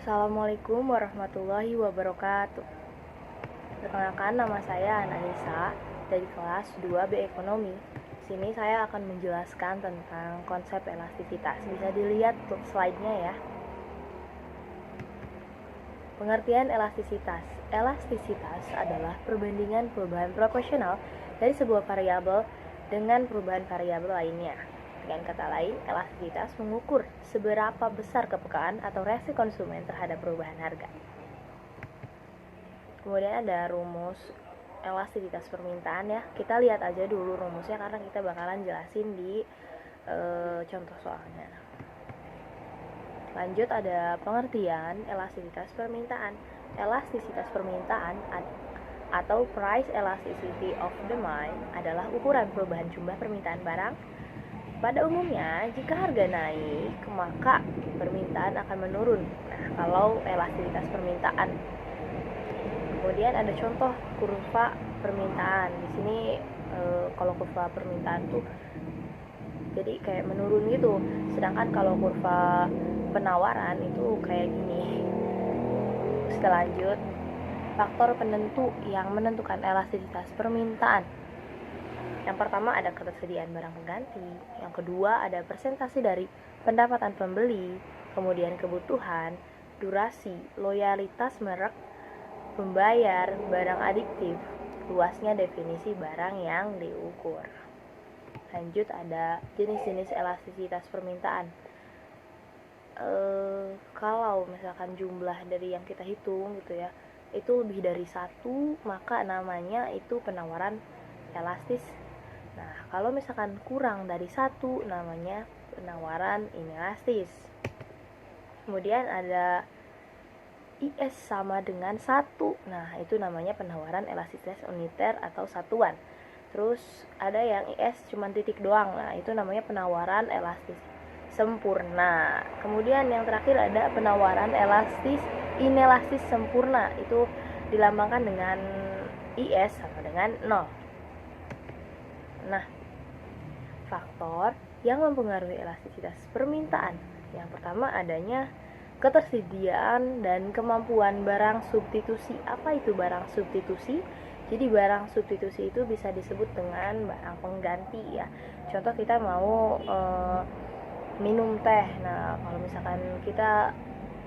Assalamualaikum warahmatullahi wabarakatuh. Perkenalkan, nama saya Ananisa dari kelas 2B Ekonomi. Di sini saya akan menjelaskan tentang konsep elastisitas. Bisa dilihat slide-nya ya. Pengertian elastisitas. Elastisitas adalah perbandingan perubahan proporsional dari sebuah variabel dengan perubahan variabel lainnya. Dengan kata lain, elastisitas mengukur seberapa besar kepekaan atau reaksi konsumen terhadap perubahan harga. Kemudian ada rumus elastisitas permintaan ya. Kita lihat aja dulu rumusnya karena kita bakalan jelasin di contoh soalnya. Lanjut, ada pengertian elastisitas permintaan. Elastisitas permintaan atau price elasticity of demand adalah ukuran perubahan jumlah permintaan barang. Pada umumnya, jika harga naik, maka permintaan akan menurun. Nah, kalau elastisitas permintaan. Kemudian ada contoh kurva permintaan. Di sini kalau kurva permintaan tuh jadi kayak menurun gitu. Sedangkan kalau kurva penawaran itu kayak gini. Kita lanjut. Faktor penentu yang menentukan elastisitas permintaan. Yang pertama ada ketersediaan barang pengganti. Yang kedua ada persentase dari pendapatan pembeli. Kemudian kebutuhan, durasi, loyalitas merek, pembayar, barang adiktif. Luasnya definisi barang yang diukur. Lanjut, ada jenis-jenis elastisitas permintaan. Kalau misalkan jumlah dari yang kita hitung gitu ya, itu lebih dari 1, maka namanya itu penawaran elastis. Nah, kalau misalkan kurang dari 1, namanya penawaran inelastis. Kemudian ada IS sama dengan 1. Nah, itu namanya penawaran elastisitas uniter atau satuan. Terus ada yang IS cuma titik doang. Nah, itu namanya penawaran elastis sempurna. Kemudian yang terakhir ada penawaran inelastis sempurna. Itu dilambangkan dengan IS sama dengan 0. Nah, faktor yang mempengaruhi elastisitas permintaan. Yang pertama adanya ketersediaan dan kemampuan barang substitusi. Apa itu barang substitusi? Jadi barang substitusi itu bisa disebut dengan barang pengganti ya. Contoh, kita mau minum teh. Nah, kalau misalkan kita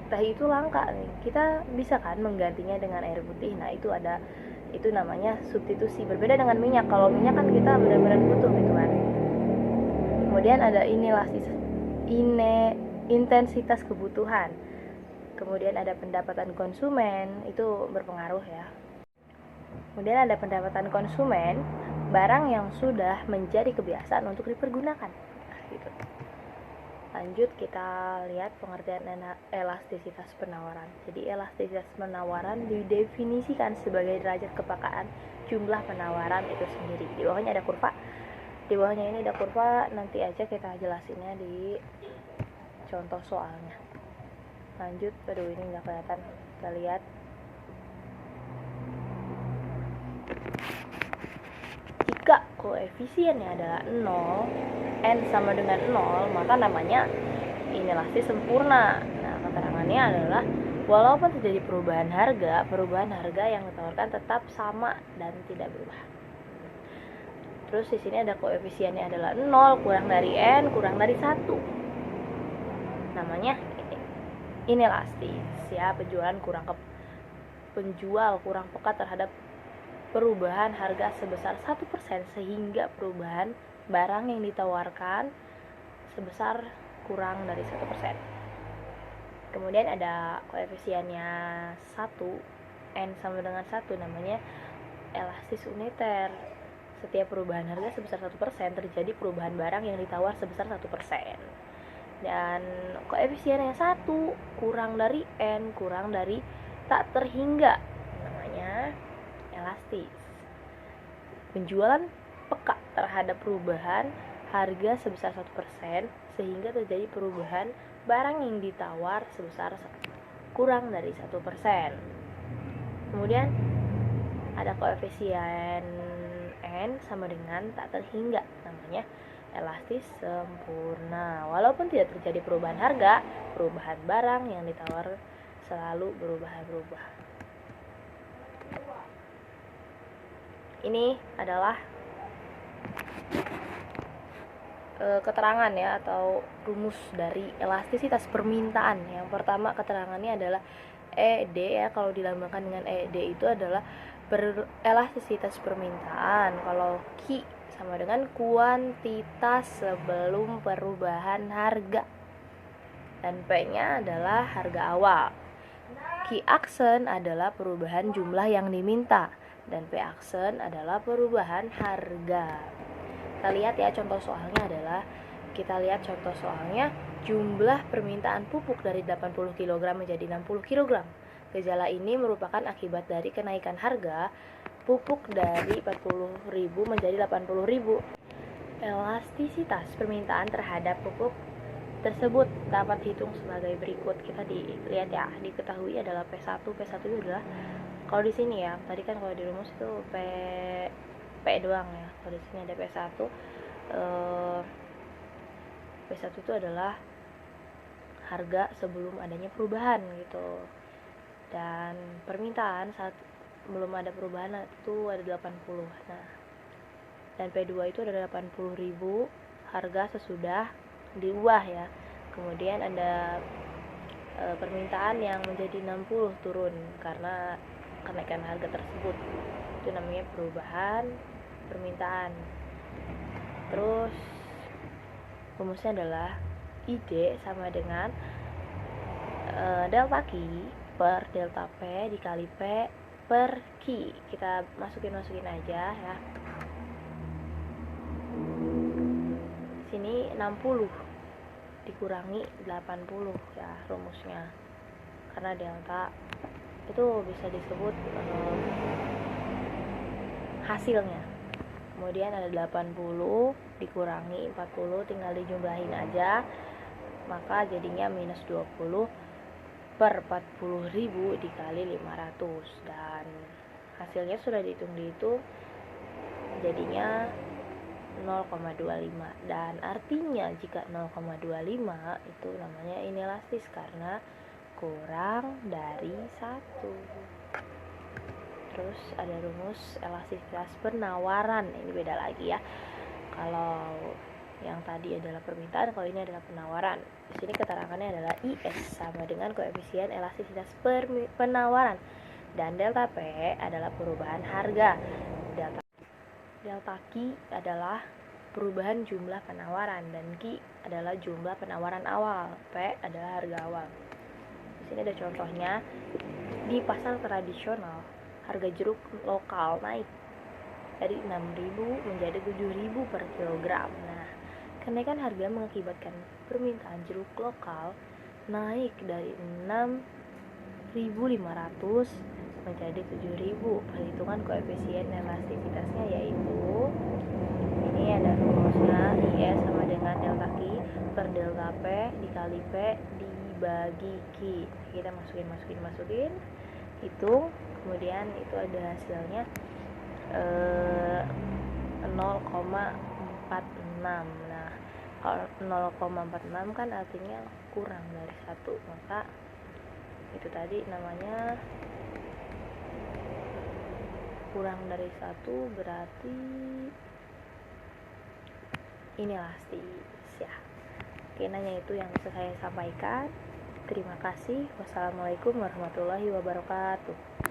teh itu langka nih, kita bisa kan menggantinya dengan air putih. Nah, itu namanya substitusi. Berbeda dengan minyak. Kalau minyak kan kita benar-benar butuh gitu kan. Kemudian ada intensitas kebutuhan. Kemudian ada pendapatan konsumen, itu berpengaruh ya. Kemudian ada pendapatan konsumen, barang yang sudah menjadi kebiasaan untuk dipergunakan. Nah, gitu. Lanjut, kita lihat pengertian elastisitas penawaran. Jadi elastisitas penawaran didefinisikan sebagai derajat kepekaan jumlah penawaran itu sendiri. Di bawahnya ada kurva. Di bawahnya ini ada kurva, nanti aja kita jelasinnya di contoh soalnya. Lanjut, aduh ini nggak kelihatan. Kita lihat. Jika koefisiennya adalah 0, n sama dengan 0, maka namanya inelastis sempurna. Nah, keterangannya adalah walaupun terjadi perubahan harga yang ditawarkan tetap sama dan tidak berubah. Terus di sini ada koefisiennya adalah 0, kurang dari n, kurang dari 1. Namanya inelastis ya. Penjual kurang peka terhadap perubahan harga sebesar 1%, sehingga perubahan barang yang ditawarkan sebesar kurang dari 1%. Kemudian ada koefisiennya 1, n sama dengan 1, namanya elastis uniter. Setiap perubahan harga sebesar 1%, terjadi perubahan barang yang ditawar sebesar 1%. Dan koefisiennya 1, kurang dari n, kurang dari tak terhingga, namanya elastis. Penjualan peka terhadap perubahan harga sebesar 1%, sehingga terjadi perubahan barang yang ditawar sebesar kurang dari 1%. Kemudian ada koefisien n sama dengan tak terhingga, namanya elastis sempurna. Walaupun tidak terjadi perubahan harga, perubahan barang yang ditawar selalu berubah-ubah. Ini adalah keterangan ya, atau rumus dari elastisitas permintaan. Yang pertama keterangannya adalah ED ya, kalau dilambangkan dengan ED itu adalah elastisitas permintaan. Kalau Q sama dengan kuantitas sebelum perubahan harga, dan P-nya adalah harga awal. Q aksen adalah perubahan jumlah yang diminta, dan P aksen adalah perubahan harga. Kita lihat ya, contoh soalnya adalah, kita lihat contoh soalnya, jumlah permintaan pupuk dari 80 kg menjadi 60 kg. Gejala ini merupakan akibat dari kenaikan harga pupuk dari 40.000 menjadi 80.000. Elastisitas permintaan terhadap pupuk tersebut dapat dihitung sebagai berikut. Kita dilihat ya, diketahui adalah P1. P1 itu adalah, kalau di sini ya, tadi kan kalau di rumus itu P doang ya. Kalau di sini ada P1. P1 itu adalah harga sebelum adanya perubahan gitu. Dan permintaan saat belum ada perubahan itu ada 80. Nah, dan P2 itu ada 80.000 harga sesudah diubah ya. Kemudian ada permintaan yang menjadi 60 turun karena kenaikan harga tersebut. Itu namanya perubahan permintaan. Terus rumusnya adalah ID sama dengan delta Q per delta P dikali P per Q. Kita masukin aja ya. Sini 60 dikurangi 80 ya rumusnya, karena delta itu bisa disebut hasilnya. Kemudian ada 80 dikurangi 40, tinggal dijumlahin aja, maka jadinya minus 20 per 40.000 dikali 500, dan hasilnya sudah dihitung jadinya 0,25. dan artinya jika 0,25 itu namanya inelastis karena kurang dari 1. Terus ada rumus elastisitas penawaran. Ini beda lagi ya. Kalau yang tadi adalah permintaan, kalau ini adalah penawaran. Di sini keterangannya adalah IS sama dengan koefisien elastisitas penawaran, dan delta P adalah perubahan harga. Delta Q adalah perubahan jumlah penawaran, dan Q adalah jumlah penawaran awal. P adalah harga awal. Di sini ada contohnya. Di pasar tradisional, harga jeruk lokal naik dari 6.000 menjadi 7.000 per kilogram. Nah, kenaikan harga mengakibatkan permintaan jeruk lokal naik dari 6.500 menjadi 7.000. Perhitungan koefisien elastisitasnya yaitu, ini ada rumusnya, IS sama dengan delta Q per delta P dikali P dibagi Q. Kita masukin, hitung, kemudian itu ada hasilnya 0,46. Nah, kalau 0,46 kan artinya kurang dari 1, maka itu tadi namanya kurang dari 1, berarti inelastis ya. Oke, nanya itu yang bisa saya sampaikan. Terima kasih. Wassalamualaikum warahmatullahi wabarakatuh.